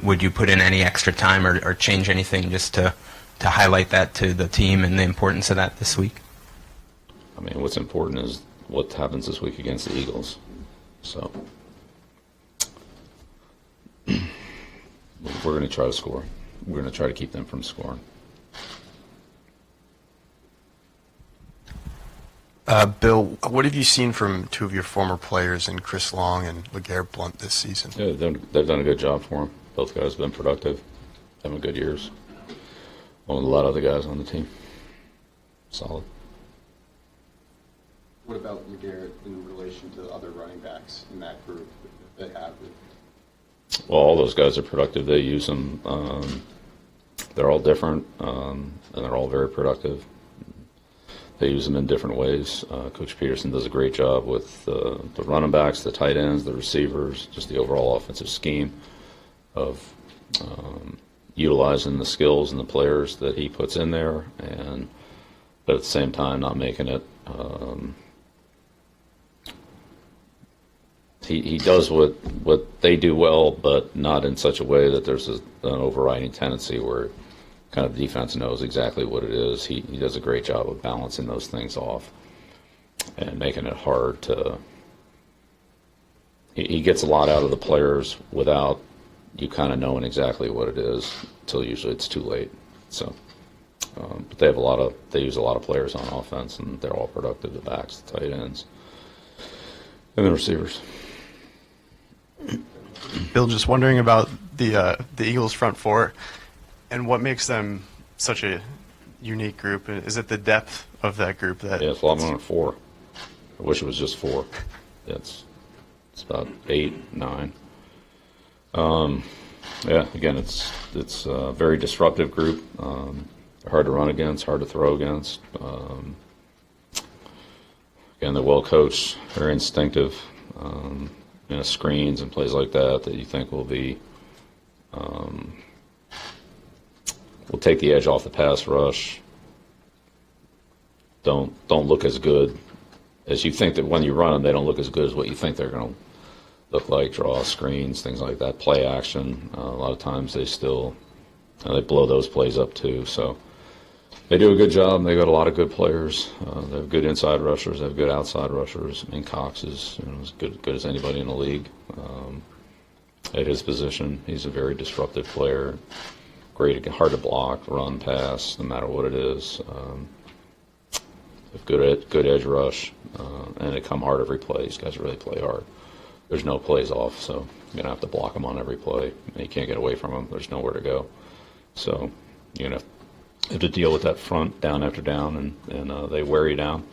Would you put in any extra time or change anything just to highlight that to the team and the importance of that this week? I mean, what's important is what happens this week against the Eagles. So we're going to try to score. We're going to try to keep them from scoring. Bill, what have you seen from two of your former players in Chris Long and LeGarrette Blount this season? Yeah, they've done a good job for them. Both guys have been productive, having good years. Along with a lot of other guys on the team. Solid. What about LeGarrette in relation to the other running backs in that group that they have? Well, all those guys are productive. They use them. They're all different, and they're all very productive. They use them in different ways. Coach Peterson does a great job with the running backs, the tight ends, the receivers, just the overall offensive scheme of utilizing the skills and the players that he puts in there, but at the same time not making it. He does what they do well, but not in such a way that there's an overriding tendency where kind of the defense knows exactly what it is. He does a great job of balancing those things off and making it hard to. He gets a lot out of the players without you kind of knowing exactly what it is until usually it's too late. So, but they use a lot of players on offense, and they're all productive. The backs, the tight ends, and the receivers. Bill, just wondering about the Eagles front four and what makes them such a unique group. Is it the depth of that group? Yeah, it's a lot more than four. I wish it was just four. It's about 8, 9. Yeah, again, it's a very disruptive group. They're hard to run against, hard to throw against. Again, they're well coached, very instinctive. Screens and plays like that you think will be will take the edge off the pass rush. Don't look as good as you think that when you run them. They don't look as good as what you think they're going to look like. Draw screens, things like that. Play action. A lot of times they still they blow those plays up too. So they do a good job. They got a lot of good players. They have good inside rushers. They have good outside rushers. I mean, Cox is as good as anybody in the league at his position. He's a very disruptive player. Great, hard to block, run, pass, no matter what it is. Good edge rush, and they come hard every play. These guys really play hard. There's no plays off, so you're gonna have to block them on every play. You can't get away from them. There's nowhere to go. So you're gonna have to deal with that front down after down, and they wear you down.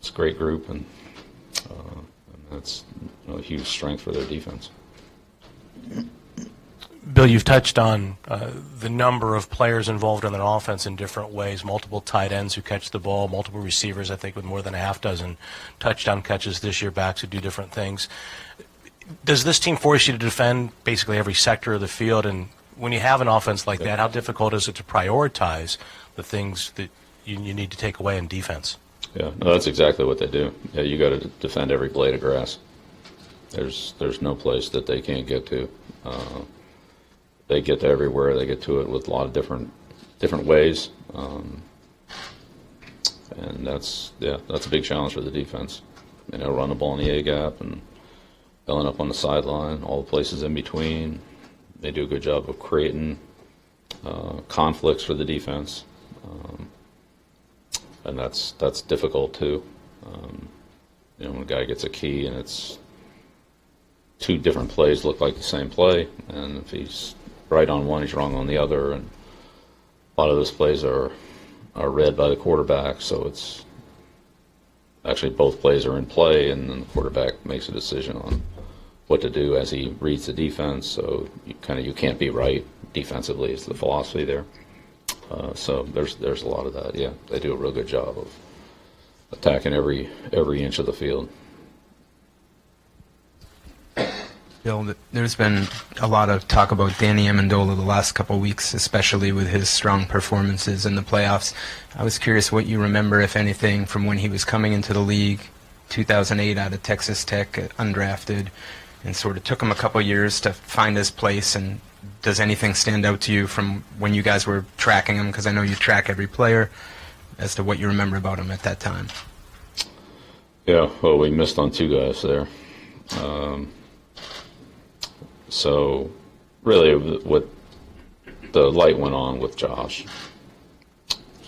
It's a great group, and that's a huge strength for their defense. Bill, you've touched on the number of players involved in an offense in different ways, multiple tight ends who catch the ball, multiple receivers, I think, with more than a half dozen touchdown catches this year, backs who do different things. Does this team force you to defend basically every sector of the field? And when you have an offense like that, how difficult is it to prioritize the things that you need to take away in defense? Yeah, no, that's exactly what they do. Yeah, you got to defend every blade of grass. There's no place that they can't get to. They get to everywhere. They get to it with a lot of different ways, and that's a big challenge for the defense. Run the ball in the A gap and filling up on the sideline, all the places in between. They do a good job of creating conflicts for the defense, and that's difficult too. When a guy gets a key and it's two different plays look like the same play, and if he's right on one, he's wrong on the other, and a lot of those plays are read by the quarterback, so it's actually both plays are in play, and then the quarterback makes a decision on what to do as he reads the defense. So you can't be right defensively. It's the philosophy there. So there's a lot of that. Yeah, they do a real good job of attacking every inch of the field. Bill, there's been a lot of talk about Danny Amendola the last couple of weeks, especially with his strong performances in the playoffs. I was curious what you remember, if anything, from when he was coming into the league, 2008 out of Texas Tech, undrafted. and sort of took him a couple years to find his place. And does anything stand out to you from when you guys were tracking him? Because I know you track every player, as to what you remember about him at that time. Yeah, well, we missed on two guys there. So really, what the light went on with Josh.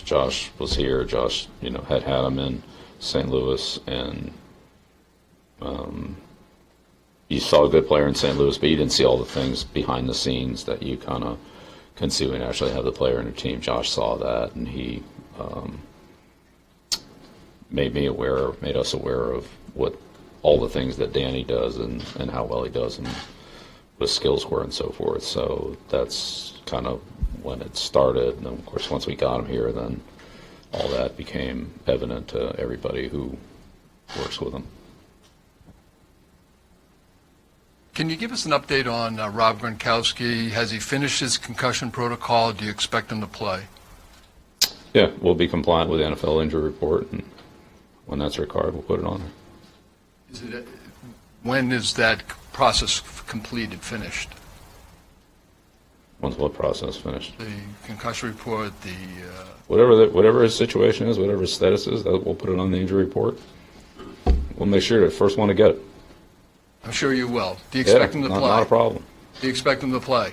Josh was here. Josh, had him in St. Louis, and you saw a good player in St. Louis, but you didn't see all the things behind the scenes that you kind of can see when you actually have the player in your team. Josh saw that, and he made us aware of what all the things that Danny does and how well he does and what his skills were and so forth. So that's kind of when it started. And then, of course, once we got him here, then all that became evident to everybody who works with him. Can you give us an update on Rob Gronkowski? Has he finished his concussion protocol? Do you expect him to play? Yeah, we'll be compliant with the NFL injury report, and when that's required, we'll put it on there. When is that process completed, finished? When's what process finished? The concussion report, Whatever his situation is, whatever his status is, we'll put it on the injury report. We'll make sure the first one to get it. I'm sure you will. Do you expect him to play? Not a problem. Do you expect him to play?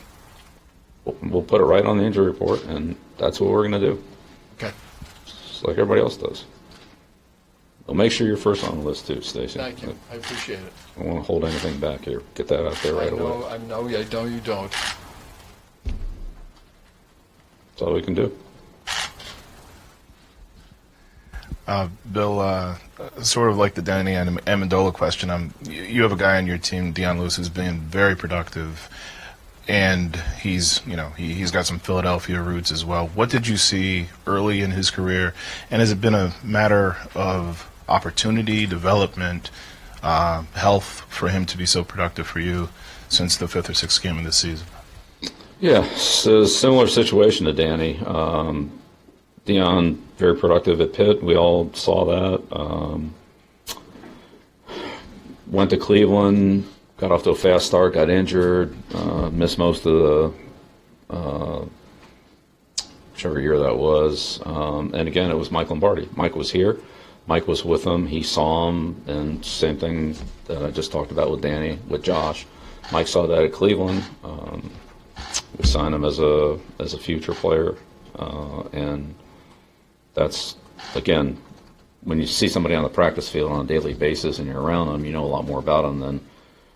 We'll put it right on the injury report, and that's what we're going to do. Okay. Just like everybody else does. We'll make sure you're first on the list too, Stacy. Thank you. I appreciate it. I don't want to hold anything back here. Get that out there right away. I know you don't. That's all we can do. Bill, sort of like the Danny Amendola question, you have a guy on your team, Dion Lewis, who's been very productive, and he's got some Philadelphia roots as well. What did you see early in his career, and has it been a matter of opportunity, development, health for him to be so productive for you since the 5th or 6th game of this season? Yeah, it's a similar situation to Danny. Dion, very productive at Pitt. We all saw that. Went to Cleveland, got off to a fast start, got injured, missed most of the whichever year that was. And again, it was Mike Lombardi. Mike was here. Mike was with him. He saw him, and same thing that I just talked about with Danny, with Josh. Mike saw that at Cleveland. We signed him as a future player, and that's, again, when you see somebody on the practice field on a daily basis and you're around them, you know a lot more about them than,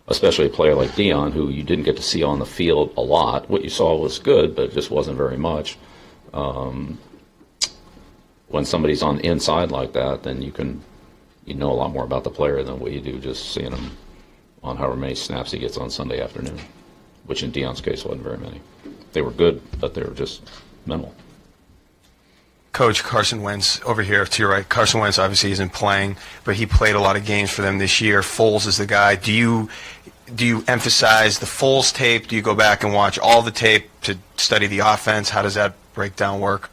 especially a player like Dion, who you didn't get to see on the field a lot. What you saw was good, but it just wasn't very much. When somebody's on the inside like that, then you know a lot more about the player than what you do just seeing him on however many snaps he gets on Sunday afternoon, which in Dion's case wasn't very many. They were good, but they were just minimal. Coach, Carson Wentz over here to your right. Carson Wentz obviously isn't playing, but he played a lot of games for them this year. Foles is the guy. Do you emphasize the Foles tape? Do you go back and watch all the tape to study the offense? How does that breakdown work?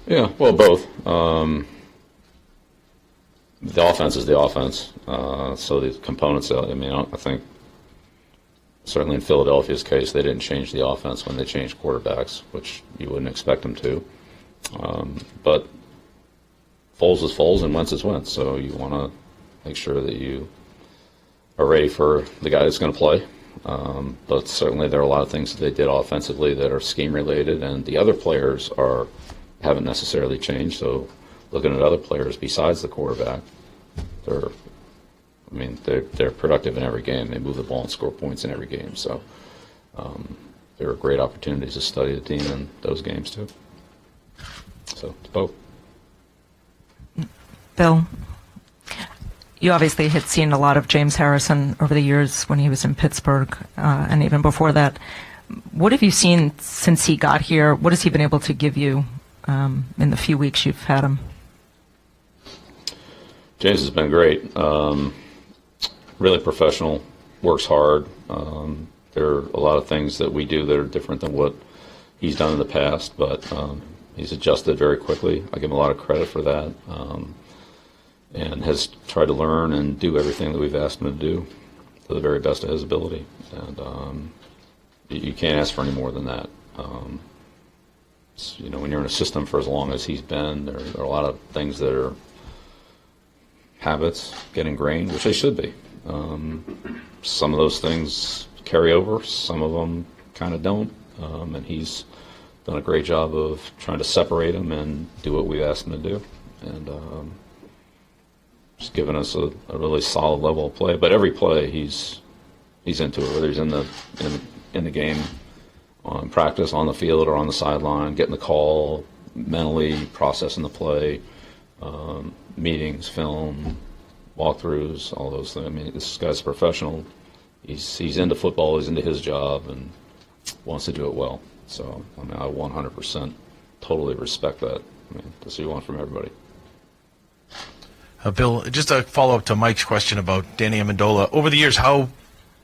Yeah, well, both. The offense is the offense. So the components, I think certainly in Philadelphia's case, they didn't change the offense when they changed quarterbacks, which you wouldn't expect them to. But Foles is Foles and Wentz is Wentz, so you want to make sure that you are ready for the guy that's going to play. But certainly there are a lot of things that they did offensively that are scheme-related, and the other players haven't necessarily changed. So looking at other players besides the quarterback, they're productive in every game. They move the ball and score points in every game. So there are great opportunities to study the team in those games too. So it's both. Bill, you obviously had seen a lot of James Harrison over the years when he was in Pittsburgh, and even before that. What have you seen since he got here? What has he been able to give you in the few weeks you've had him? James has been great. Really professional, works hard. There are a lot of things that we do that are different than what he's done in the past, but he's adjusted very quickly. I give him a lot of credit for that, and has tried to learn and do everything that we've asked him to do. to the very best of his ability, and you can't ask for any more than that. When you're in a system for as long as he's been, there are a lot of things that are habits get ingrained, which they should be. Some of those things carry over, some of them kind of don't, and he's done a great job of trying to separate them and do what we asked him to do, and just giving us a really solid level of play. But every play, he's into it, whether he's in the game, on practice, on the field, or on the sideline, getting the call, mentally processing the play, meetings, film, walkthroughs, all those things. I mean, this guy's a professional. He's into football. He's into his job and wants to do it well. So, I mean, I 100% totally respect that. I mean, that's what you want from everybody. Bill, just a follow-up to Mike's question about Danny Amendola. Over the years, how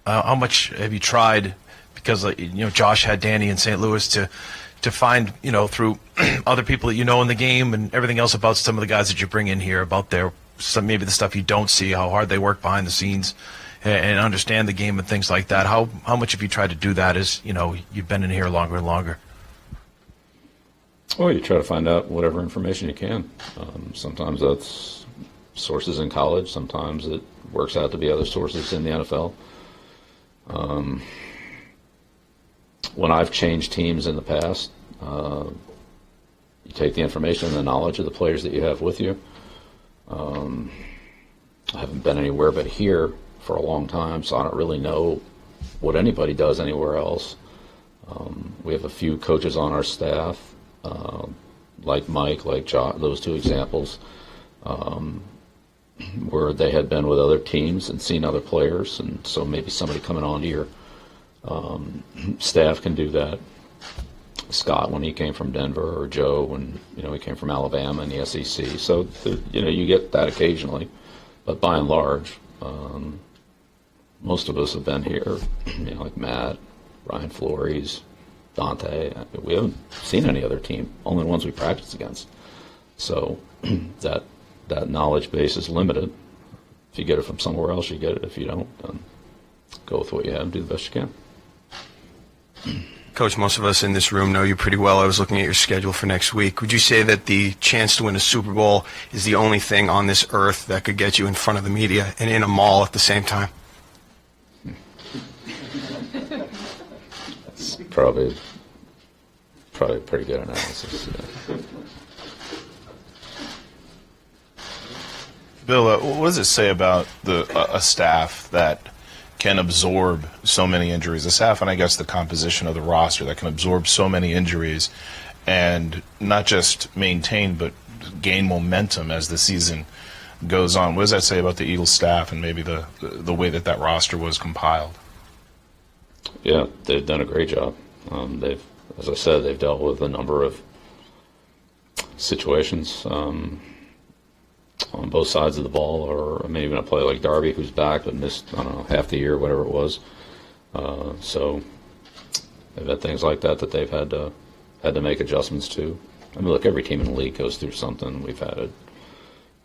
much have you tried, because Josh had Danny in St. Louis, to find, through other people that in the game and everything else about some of the guys that you bring in here, about maybe the stuff you don't see, how hard they work behind the scenes and understand the game and things like that. How much have you tried to do that as, you've been in here longer and longer? Well, you try to find out whatever information you can. Sometimes that's sources in college. Sometimes it works out to be other sources in the NFL. When I've changed teams in the past, you take the information and the knowledge of the players that you have with you. I haven't been anywhere but here for a long time, so I don't really know what anybody does anywhere else. We have a few coaches on our staff, like Mike, like Josh, those two examples, where they had been with other teams and seen other players, and so maybe somebody coming on here. Staff can do that. Scott, when he came from Denver, or Joe, when he came from Alabama in the SEC. So you get that occasionally, but by and large, most of us have been here. Like Matt, Ryan Flores, Dante. We haven't seen any other team, only the ones we practice against. So that knowledge base is limited. If you get it from somewhere else, you get it. If you don't, then go with what you have and do the best you can. Coach, most of us in this room know you pretty well. I was looking at your schedule for next week. Would you say that the chance to win a Super Bowl is the only thing on this earth that could get you in front of the media and in a mall at the same time? That's probably a pretty good analysis. Yeah. Bill, what does it say about a staff that can absorb so many injuries? A staff, and I guess the composition of the roster, that can absorb so many injuries and not just maintain but gain momentum as the season goes on. What does that say about the Eagles staff and maybe the way that roster was compiled? Yeah, they've done a great job. As I said, they've dealt with a number of situations on both sides of the ball, or even a player like Darby, who's back but missed, half the year, whatever it was. So they've had things like that they've had to make adjustments to. I mean, look, every team in the league goes through something. We've had it.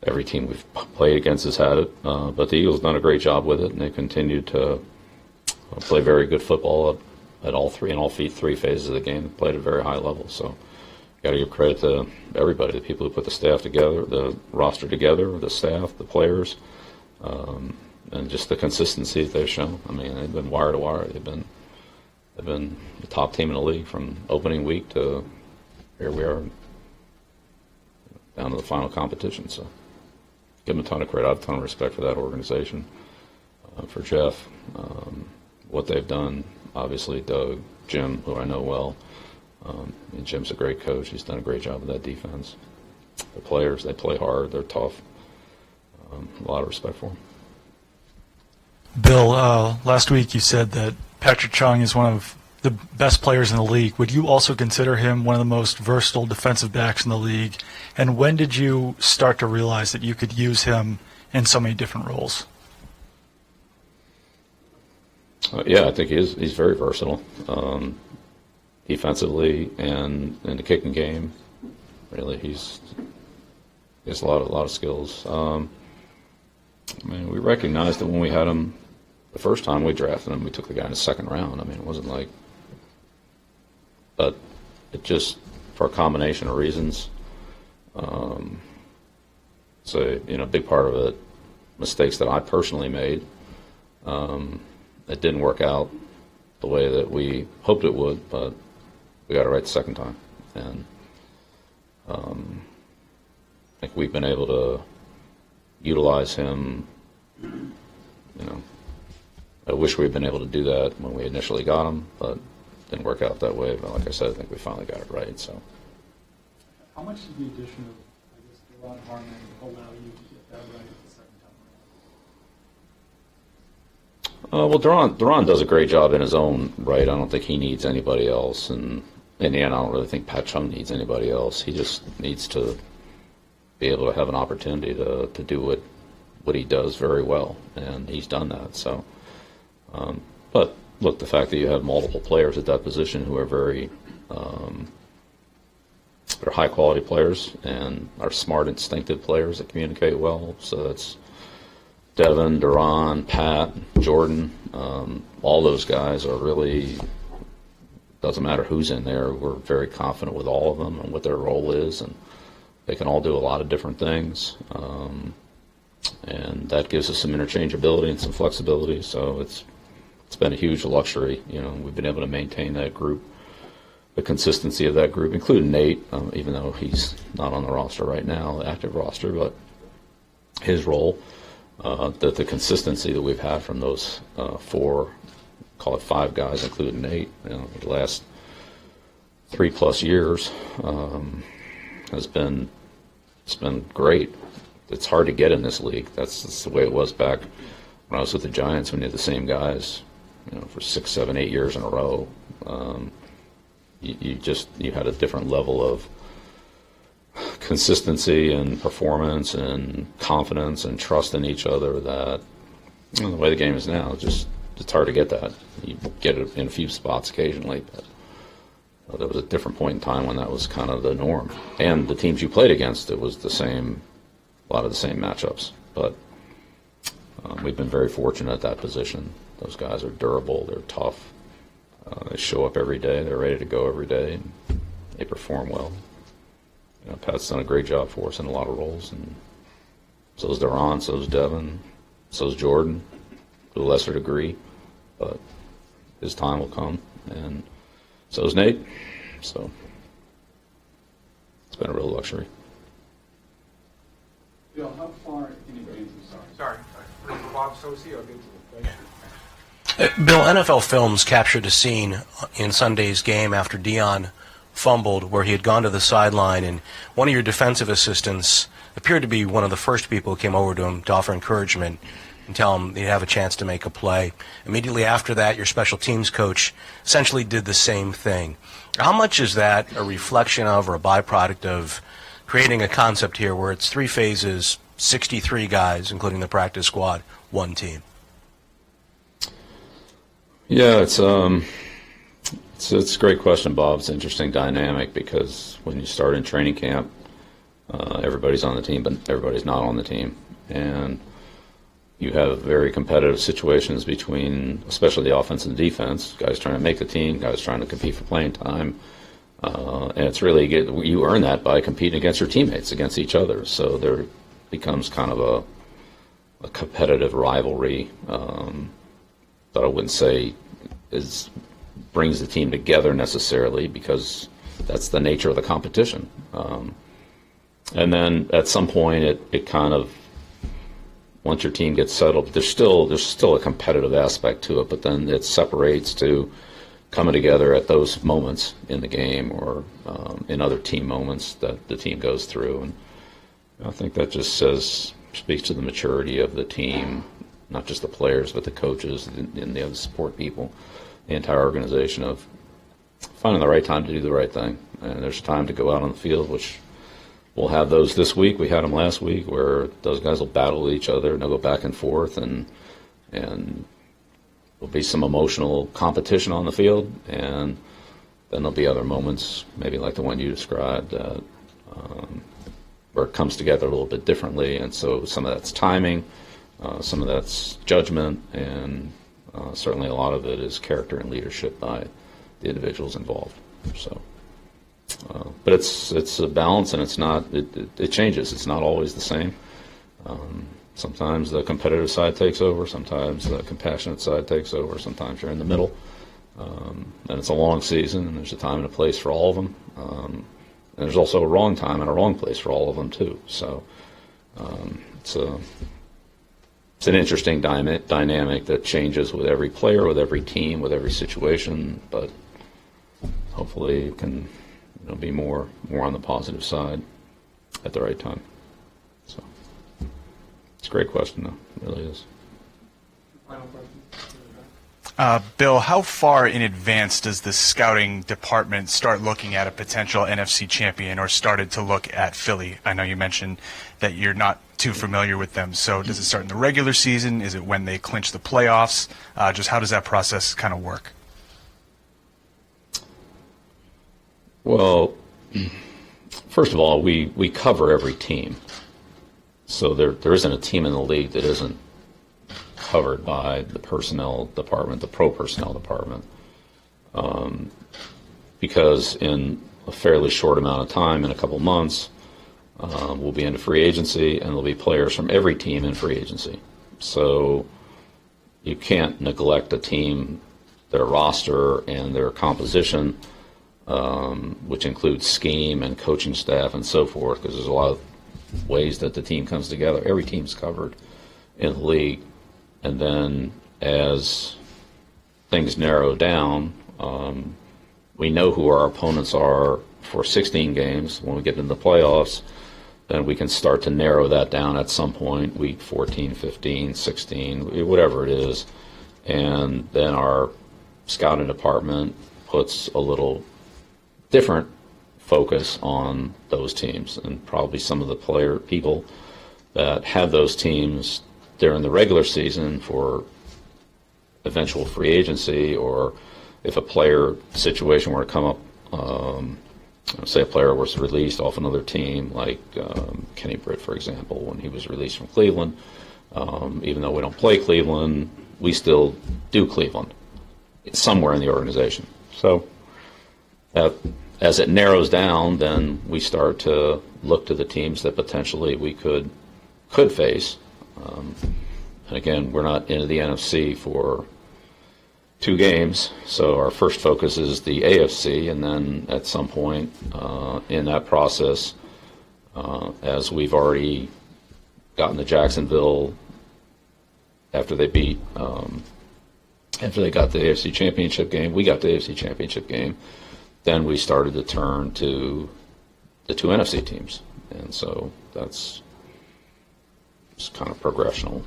Every team we've played against has had it. But the Eagles done a great job with it, and they continued to play very good football at all three phases of the game. They played at a very high level. So got to give credit to everybody, the people who put the staff together, the roster together, the staff, the players, and just the consistency that they've shown. I mean, they've been wire to wire. They've been the top team in the league from opening week to here we are down to the final competition. So give them a ton of credit. I have a ton of respect for that organization, for Jeff, what they've done. Obviously, Doug, Jim, who I know well. And Jim's a great coach. He's done a great job with that defense. The players, they play hard. They're tough. A lot of respect for them. Bill, last week you said that Patrick Chung is one of the best players in the league. Would you also consider him one of the most versatile defensive backs in the league? And when did you start to realize that you could use him in so many different roles? Yeah, I think he's very versatile. Defensively and in the kicking game, really, he has a lot of skills. I mean, we recognized that when we had him the first time we drafted him, we took the guy in the second round. I mean, it wasn't like, but it just, for a combination of reasons, so, big part of it, mistakes that I personally made. It didn't work out the way that we hoped it would, but we got it right the second time. And I think we've been able to utilize him. I wish we'd been able to do that when we initially got him, but it didn't work out that way. But like I said, I think we finally got it right. So, how much did the addition of, Deron Harmon allow you to get that right the second time around? well, Deron does a great job in his own right. I don't think he needs anybody else, and in the end, I don't really think Pat Chung needs anybody else. He just needs to be able to have an opportunity to do what he does very well, and he's done that. So, but look, the fact that you have multiple players at that position who are very they're high quality players and are smart, instinctive players that communicate well. So that's Devin, Deron, Pat, Jordan. All those guys are really, doesn't matter who's in there. We're very confident with all of them and what their role is, and they can all do a lot of different things. And that gives us some interchangeability and some flexibility. So it's been a huge luxury. We've been able to maintain that group, the consistency of that group, including Nate, even though he's not on the roster right now, the active roster, but his role, the consistency that we've had from those four, call it five guys, including Nate, the last 3+ years it's been great. It's hard to get in this league. That's the way it was back when I was with the Giants, when you had the same guys, for 6, 7, 8 years in a row. You had a different level of consistency and performance and confidence and trust in each other that the way the game is now, it's hard to get that. You get it in a few spots occasionally, but there was a different point in time when that was kind of the norm. And the teams you played against, it was a lot of the same matchups. But we've been very fortunate at that position. Those guys are durable, they're tough. They show up every day. They're ready to go every day, and they perform well. Pat's done a great job for us in a lot of roles, and so is Deron, so is Devin, so is Jordan, to a lesser degree, but his time will come, and so is Nate. So it's been a real luxury. Bill, how far in advance? Sorry. Bob Sosi, I'll get to the question. Bill, NFL Films captured a scene in Sunday's game after Dion fumbled where he had gone to the sideline, and one of your defensive assistants appeared to be one of the first people who came over to him to offer encouragement and tell him he'd have a chance to make a play. Immediately after that, your special teams coach essentially did the same thing. How much is that a reflection of or a byproduct of creating a concept here where it's 3 phases, 63 guys, including the practice squad, one team? Yeah, it's a great question, Bob. It's an interesting dynamic because when you start in training camp, everybody's on the team, but everybody's not on the team. And you have very competitive situations between, especially the offense and the defense, guys trying to make the team, guys trying to compete for playing time. And it's really, you earn that by competing against your teammates, against each other. So there becomes kind of a competitive rivalry that I wouldn't say brings the team together necessarily, because that's the nature of the competition. And then at some point, it kind of, once your team gets settled, there's still a competitive aspect to it, but then it separates to coming together at those moments in the game or in other team moments that the team goes through. And I think that just speaks to the maturity of the team, not just the players, but the coaches and the other support people, the entire organization, of finding the right time to do the right thing. And there's time to go out on the field, which we'll have those this week. We had them last week, where those guys will battle with each other and they'll go back and forth, and there'll be some emotional competition on the field, and then there'll be other moments, maybe like the one you described, where it comes together a little bit differently. And so some of that's timing, some of that's judgment, and Certainly, a lot of it is character and leadership by the individuals involved. So, but it's a balance, and it's not. It changes. It's not always the same. Sometimes the competitive side takes over. Sometimes the compassionate side takes over. Sometimes you're in the middle. And it's a long season, and there's a time and a place for all of them. And there's also a wrong time and a wrong place for all of them too. So it's an interesting dynamic that changes with every player, with every team, with every situation. But hopefully, it can be more on the positive side at the right time. So it's a great question, though. It really is. Final question. Bill, how far in advance does the scouting department start looking at a potential NFC champion, or started to look at Philly? I know you mentioned that you're not too familiar with them, so does it start in the regular season? Is it when they clinch the playoffs? Just how does that process kind of work? Well, first of all, we cover every team. So there isn't a team in the league that isn't covered by the personnel department, the pro personnel department, because in a fairly short amount of time, in a couple months, we'll be into free agency, and there'll be players from every team in free agency. So you can't neglect a team, their roster and their composition, which includes scheme and coaching staff and so forth, because there's a lot of ways that the team comes together. Every team's covered in the league. And then as things narrow down, we know who our opponents are for 16 games. When we get into the playoffs, then we can start to narrow that down at some point, week 14, 15, 16, whatever it is. And then our scouting department puts a little different focus on those teams, and probably some of the people that have those teams during the regular season for eventual free agency, or if a player situation were to come up, say a player was released off another team, like Kenny Britt, for example, when he was released from Cleveland. Even though we don't play Cleveland, we still do Cleveland. It's somewhere in the organization. So as it narrows down, then we start to look to the teams that potentially we could face. And again, we're not into the NFC for 2 games, so our first focus is the AFC, and then at some point in that process, as we've already gotten to Jacksonville after they got the AFC Championship game, we got the AFC Championship game, then we started to turn to the 2 NFC teams, and so that's just kind of progressional.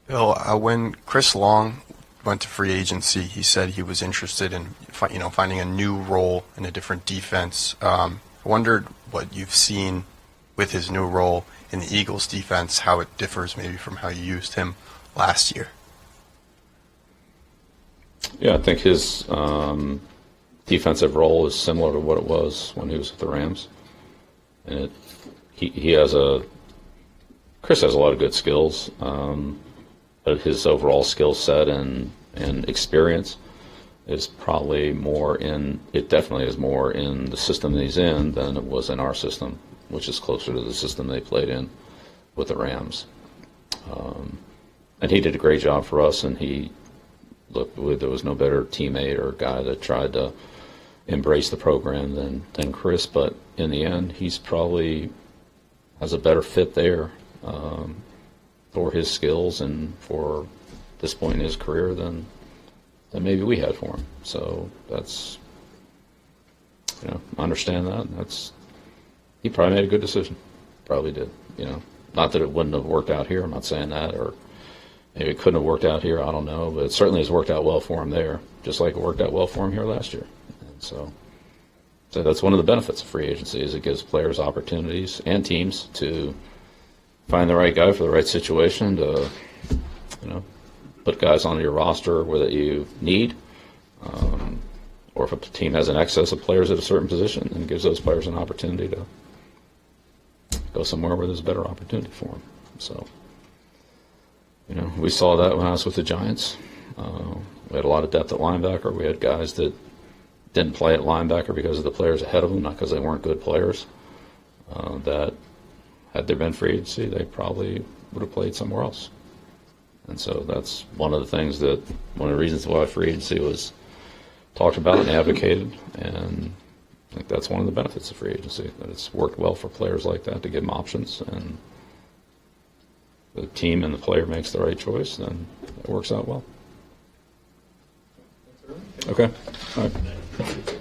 Bill, when Chris Long went to free agency, he said he was interested in finding a new role in a different defense. I wondered what you've seen with his new role in the Eagles defense, how it differs maybe from how you used him last year. Yeah, I think his defensive role is similar to what it was when he was with the Rams, and Chris has a lot of good skills. But his overall skill set and experience is probably definitely is more in the system that he's in than it was in our system, which is closer to the system they played in with the Rams. And he did a great job for us, and there was no better teammate or guy that tried to embrace the program than Chris, but in the end, he's probably has a better fit there. For his skills and for this point in his career than maybe we had for him. So that's, I understand that. He probably made a good decision. Probably did. Not that it wouldn't have worked out here. I'm not saying that, or maybe it couldn't have worked out here. I don't know, but it certainly has worked out well for him there, just like it worked out well for him here last year. And so that's one of the benefits of free agency, is it gives players opportunities and teams to find the right guy for the right situation, to put guys onto your roster that you need, or if a team has an excess of players at a certain position, then it gives those players an opportunity to go somewhere where there's a better opportunity for them. So We saw that when I was with the Giants. We had a lot of depth at linebacker. We had guys that didn't play at linebacker because of the players ahead of them, not because they weren't good players. That had there been free agency, they probably would have played somewhere else. And so that's one of the reasons why free agency was talked about and advocated. And I think that's one of the benefits of free agency, that it's worked well for players like that to give them options. And the team and the player makes the right choice, then it works out well. Okay. All right.